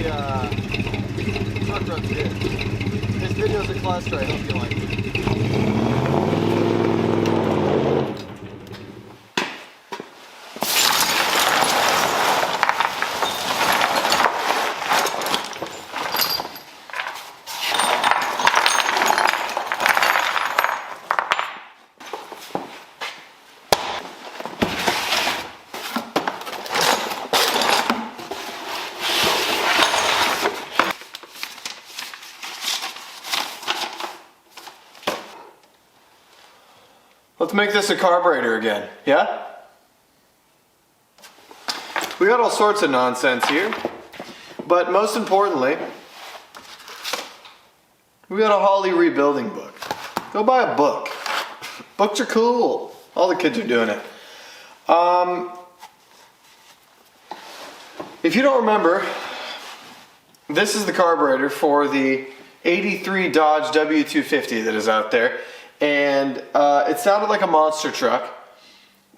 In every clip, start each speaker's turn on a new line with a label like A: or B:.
A: the truck runs good. This video's a cluster, I hope you like it.
B: Let's make this a carburetor again, yeah? We got all sorts of nonsense here, but most importantly, we got a Holly rebuilding book. Go buy a book. Books are cool. All the kids are doing it. If you don't remember, this is the carburetor for the 83 Dodge W250 that is out there. And it sounded like a monster truck,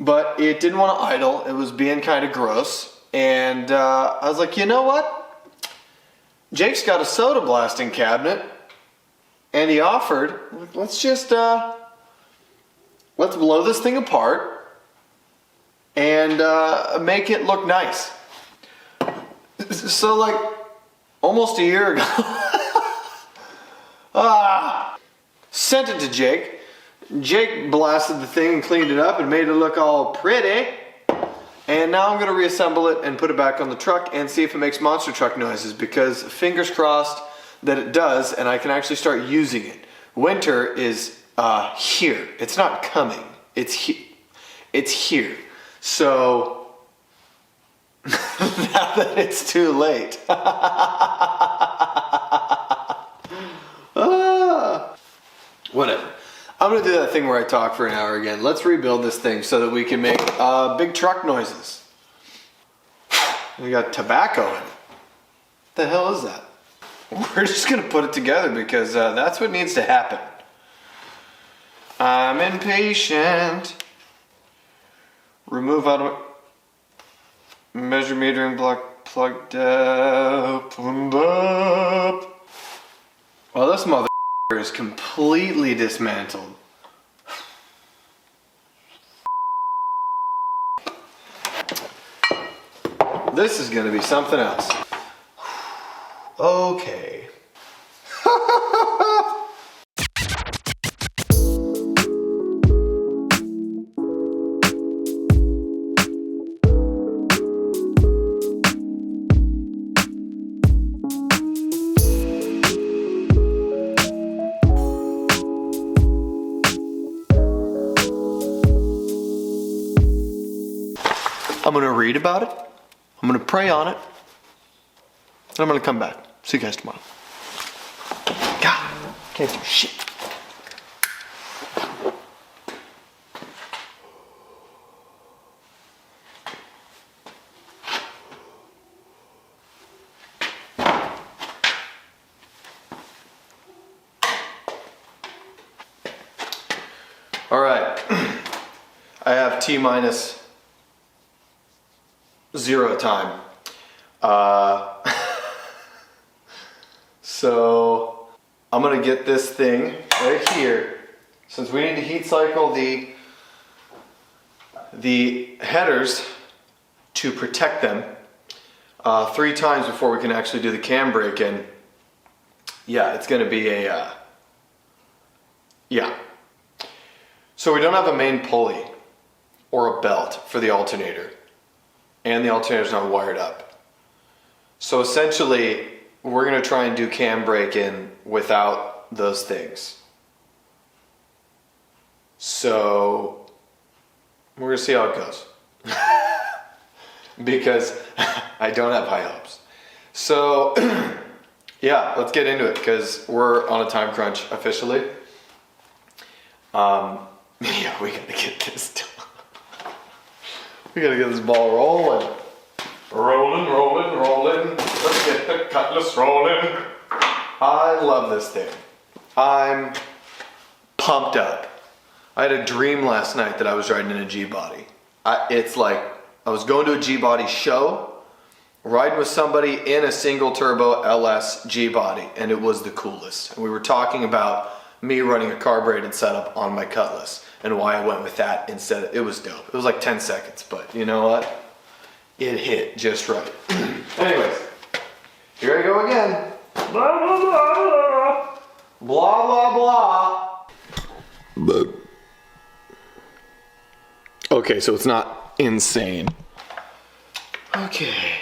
B: but it didn't want to idle. It was being kind of gross. And I was like, you know what? Jake's got a soda blasting cabinet. And he offered, let's just, let's blow this thing apart and make it look nice. So like almost a year ago, sent it to Jake. Jake blasted the thing and cleaned it up and made it look all pretty. And now I'm going to reassemble it and put it back on the truck and see if it makes monster truck noises, because fingers crossed that it does and I can actually start using it. Winter is here. It's not coming. It's here. So now that it's too late. Whatever. I'm going to do that thing where I talk for an hour again. Let's rebuild this thing so that we can make big truck noises. We got tobacco in it. What the hell is that? We're just going to put it together because that's what needs to happen. I'm impatient. Remove out of measure metering block plugged up and up. Well, this mother is completely dismantled. This is gonna be something else. Okay. I'm gonna read about it, I'm gonna pray on it, and I'm gonna come back. See you guys tomorrow. God, can't do shit. All right, I have T-minus 0 time. So I'm gonna get this thing right here. Since we need to heat cycle the headers to protect them 3 times before we can actually do the cam brake in. Yeah, it's gonna be a yeah. So we don't have a main pulley or a belt for the alternator. And the alternator's not wired up. So essentially, we're gonna try and do cam brake in without those things. So, we're gonna see how it goes. Because I don't have high hopes. So, yeah, let's get into it because we're on a time crunch officially. Yeah, we gotta get this done. We gotta get this ball rolling. Rolling, rolling, rolling. Let's get the cutlass rolling. I love this thing. I'm pumped up. I had a dream last night that I was riding in a G-body. It's like I was going to a G-body show riding with somebody in a single turbo LS G body, and it was the coolest. And we were talking about me running a carbureted setup on my Cutlass and why I went with that instead. It was dope. It was like 10 seconds, but you know what? It hit just right. Anyways, here I go again. Blah, blah, blah, blah, blah, blah. But okay, so it's not insane. Okay.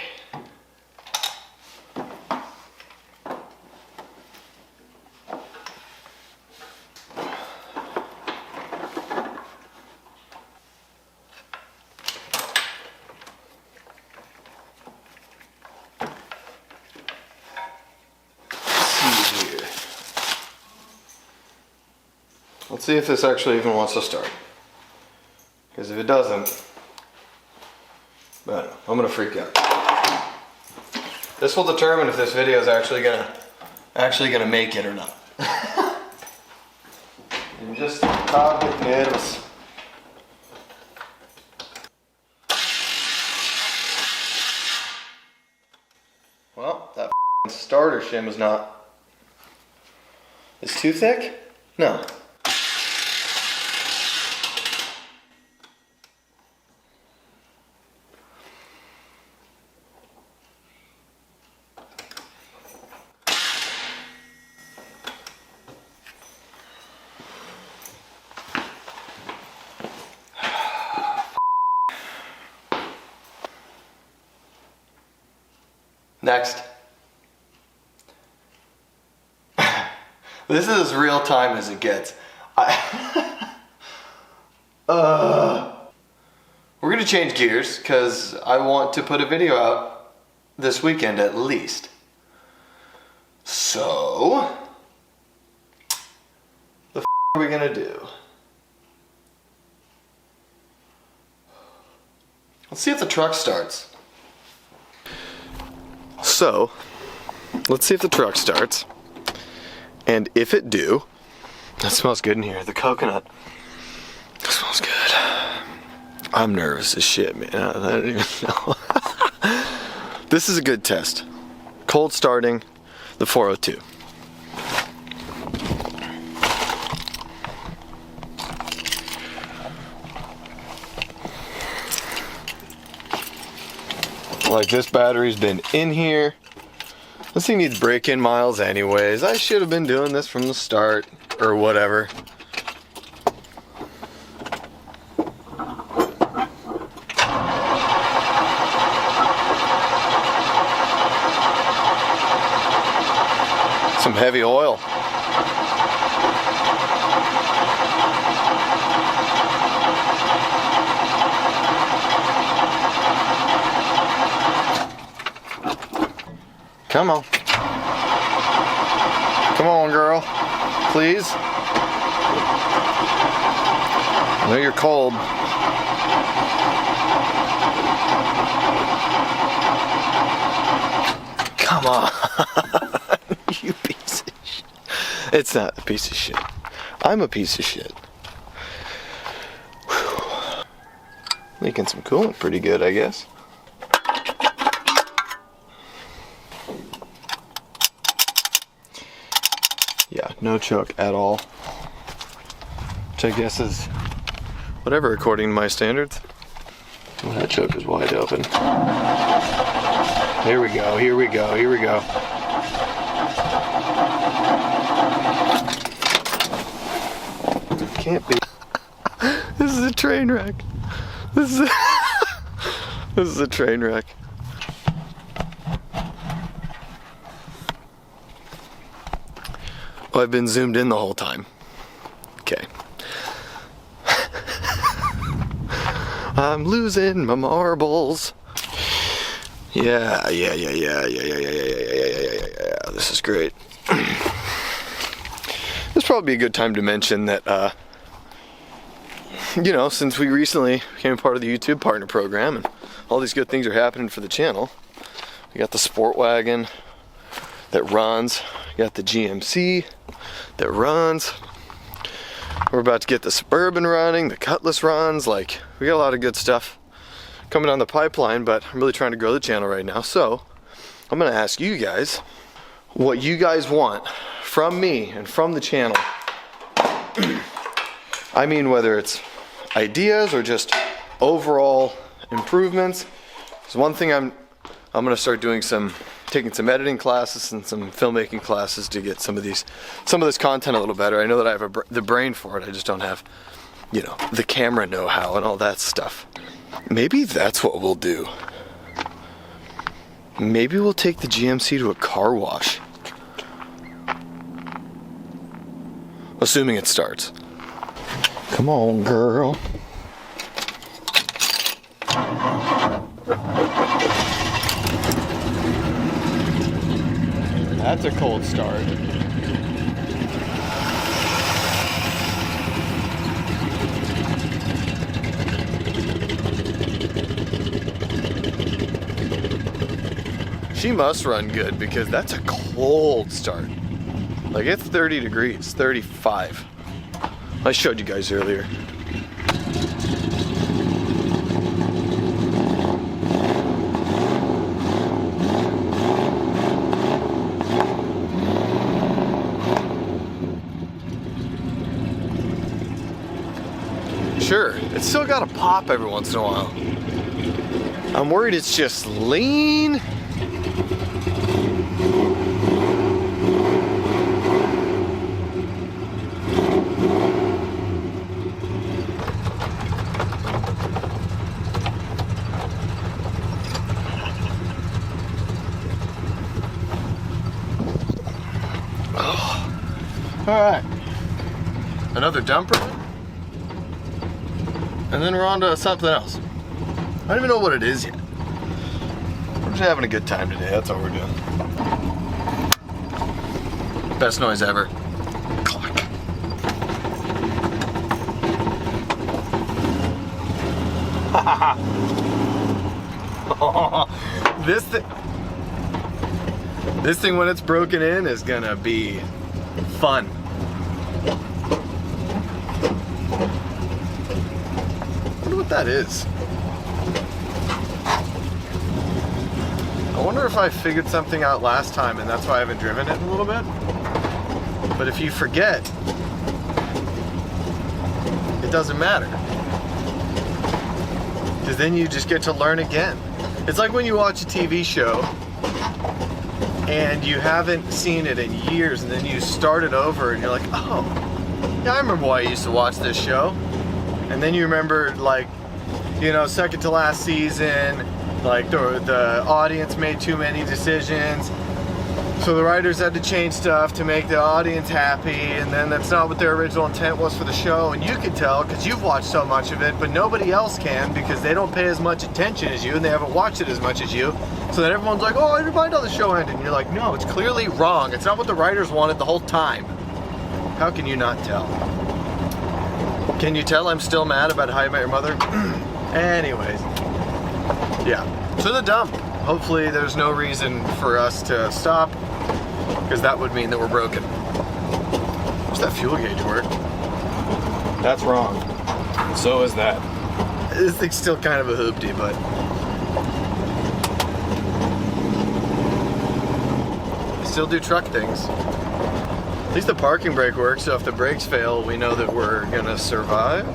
B: Let's see if this actually even wants to start. Because if it doesn't, I don't know, I'm gonna freak out. This will determine if this video is actually gonna make it or not. I'm just nervous. Well, that starter shim is not. It's too thick? No. Next. This is as real time as it gets. We're gonna change gears because I want to put a video out this weekend at least. So, the f are we gonna do? Let's see if the truck starts. So, let's see if the truck starts, and if it do, that smells good in here, the coconut, that smells good. I'm nervous as shit, man, I don't even know. This is a good test. Cold starting the 402. Like, this battery's been in here. This thing needs break-in miles anyways. I should have been doing this from the start or whatever. Some heavy oil. Come on. Come on, girl. Please. I know you're cold. Come on. You piece of shit. It's not a piece of shit. I'm a piece of shit. Whew. Leaking some coolant pretty good, I guess. Yeah, no choke at all. Which I guess is whatever according to my standards. Well, that choke is wide open. Here we go, here we go, here we go. Can't be. This is a train wreck. This is a this is a train wreck. Well, I've been zoomed in the whole time. Okay. I'm losing my marbles. Yeah. This is great. This would probably be a good time to mention that, you know, since we recently became a part of the YouTube Partner Program and all these good things are happening for the channel, we got the Sport Wagon that runs, we got the GMC that runs, we're about to get the Suburban running, the Cutlass runs, like, we got a lot of good stuff coming down the pipeline, but I'm really trying to grow the channel right now. So I'm gonna ask you guys what you guys want from me and from the channel. I mean, whether it's ideas or just overall improvements. There's one thing I'm gonna start doing taking some editing classes and some filmmaking classes to get some of this content a little better. I know that I have the brain for it. I just don't have, you know, the camera know-how and all that stuff. Maybe that's what we'll do. Maybe we'll take the GMC to a car wash. Assuming it starts. Come on, girl. That's a cold start. She must run good because that's a cold start. Like, it's 30 degrees, 35. I showed you guys earlier. Sure, it's still got to pop every once in a while. I'm worried it's just lean. All right, another dumper, and then we're on to something else. I don't even know what it is yet. We're just having a good time today, that's all we're doing. Best noise ever. Clock. This thing when it's broken in is gonna be fun. I wonder what that is. I wonder if I figured something out last time and that's why I haven't driven it in a little bit. But if you forget, it doesn't matter. Because then you just get to learn again. It's like when you watch a TV show and you haven't seen it in years, and then you start it over and you're like, oh, yeah, I remember why I used to watch this show. And then you remember, like, you know, second to last season, like the audience made too many decisions, so the writers had to change stuff to make the audience happy, and then that's not what their original intent was for the show. And you can tell because you've watched so much of it, but nobody else can because they don't pay as much attention as you and they haven't watched it as much as you. So then everyone's like, oh, I didn't mind how the show ended. And you're like, no, it's clearly wrong. It's not what the writers wanted the whole time. How can you not tell? Can you tell I'm still mad about How I Met Your Mother? Anyways. Yeah. To the dump. Hopefully there's no reason for us to stop, because that would mean that we're broken. Does that fuel gauge work? That's wrong. So is that. This thing's still kind of a hoopty, but I still do truck things. At least the parking brake works, so if the brakes fail, we know that we're gonna survive.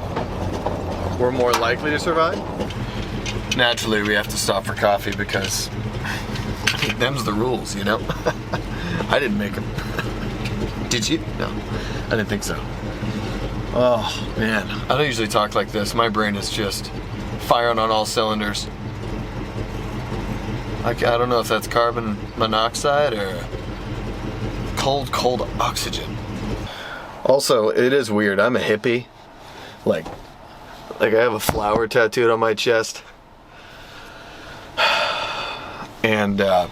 B: We're more likely to survive. Naturally, we have to stop for coffee because them's the rules, you know? I didn't make them. Did you? No, I didn't think so. Oh, man. I don't usually talk like this. My brain is just firing on all cylinders. I don't know if that's carbon monoxide or cold oxygen. Also, it is weird. I'm a hippie. Like I have a flower tattooed on my chest. And I'm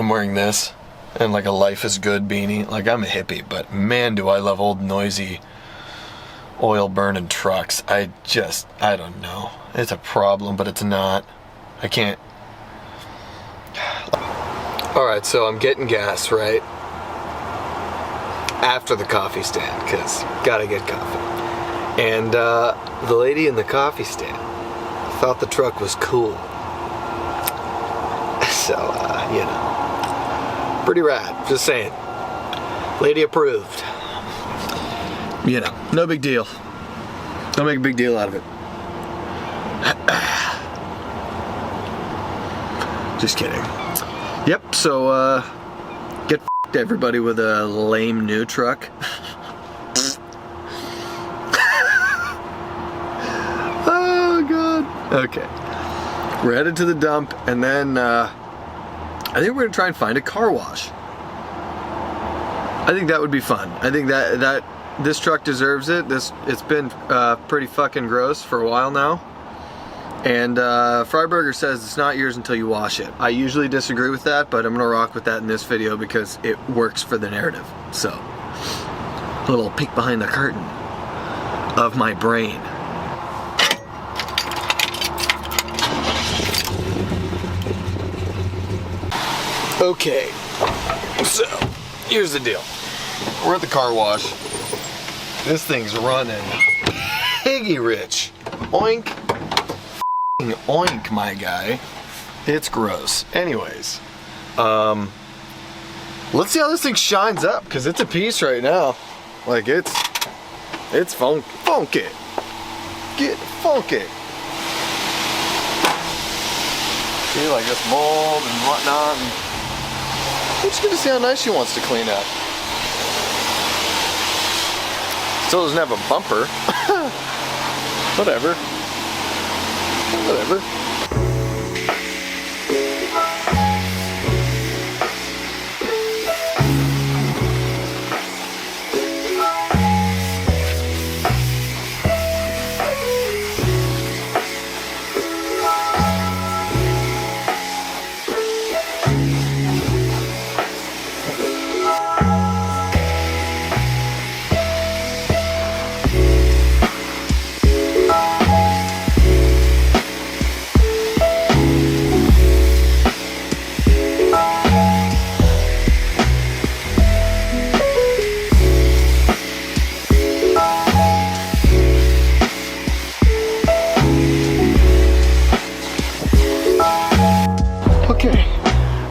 B: wearing this and like a Life is Good beanie. Like, I'm a hippie, but man, do I love old noisy oil burning trucks. I don't know. It's a problem, but it's not. I can't. Alright, so I'm getting gas, right? After the coffee stand, because gotta get coffee. And the lady in the coffee stand thought the truck was cool. So, you know, pretty rad, just saying. Lady approved. You know, no big deal. Don't make a big deal out of it. Just kidding. Yep, so, get f***ed everybody with a lame new truck. Oh, God. Okay. We're headed to the dump, and then, I think we're gonna try and find a car wash. I think that would be fun. I think that this truck deserves it. It's been pretty fucking gross for a while now. And Freiburger says it's not yours until you wash it. I usually disagree with that, but I'm gonna rock with that in this video because it works for the narrative. So, a little peek behind the curtain of my brain. Okay, so here's the deal. We're at the car wash. This thing's running piggy rich. Oink. F***ing oink, my guy. It's gross. Anyways, let's see how this thing shines up, because it's a piece right now. Like, it's funky. Get funky. See, like this mold and whatnot. And I'm just gonna see how nice she wants to clean up. Still doesn't have a bumper. Whatever. Whatever.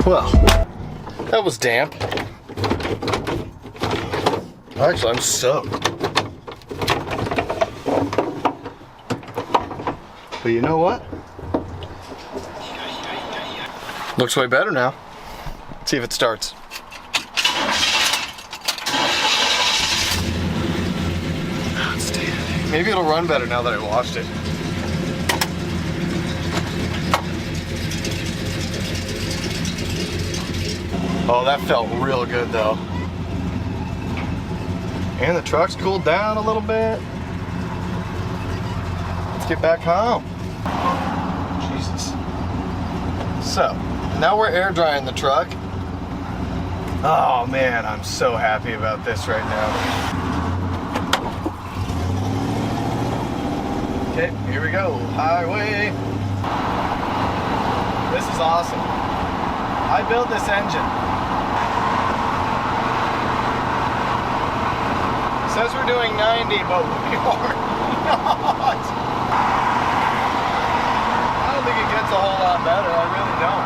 B: Well, that was damp. Actually, I'm soaked. But you know what? Looks way better now. Let's see if it starts. Maybe it'll run better now that I washed it. Oh, that felt real good though. And the truck's cooled down a little bit. Let's get back home. Jesus. So, now we're air drying the truck. Oh man, I'm so happy about this right now. Okay, here we go. Highway. This is awesome. I built this engine. Says we're doing 90, but we are not. I don't think it gets a whole lot better. I really don't.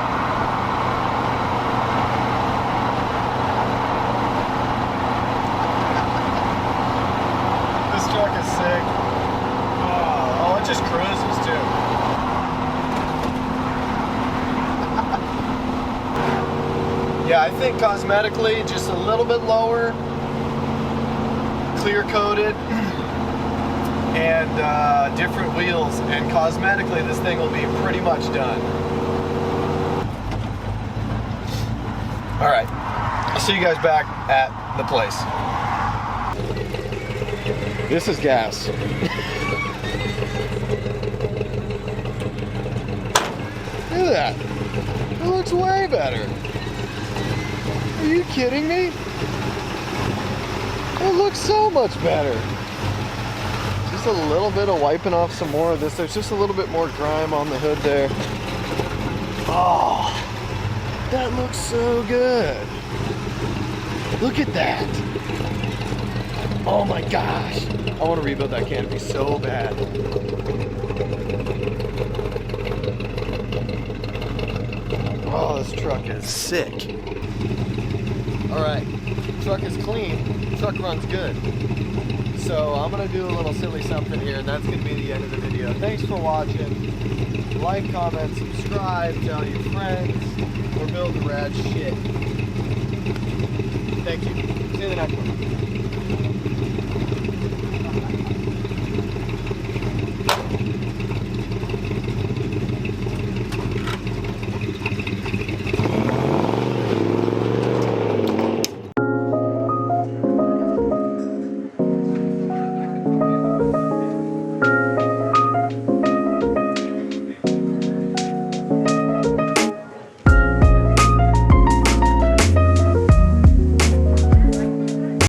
B: This truck is sick. Oh, it just cruises too. Yeah, I think cosmetically just a little bit lower. Clear coated and different wheels, and cosmetically this thing will be pretty much done. Alright, I'll see you guys back at the place. This is gas. Look at that. It looks way better. Are you kidding me? It looks so much better. Just a little bit of wiping off some more of this. There's just a little bit more grime on the hood there. Oh, that looks so good. Look at that. Oh my gosh. I want to rebuild that canopy so bad.
A: Oh, this truck is
B: sick.
A: Alright, truck is clean, truck runs good. So I'm going to do a little silly something here, and that's going to be the end of the video. Thanks for watching. Like, comment, subscribe, tell your friends. We're building rad shit. Thank you. See you in the next one.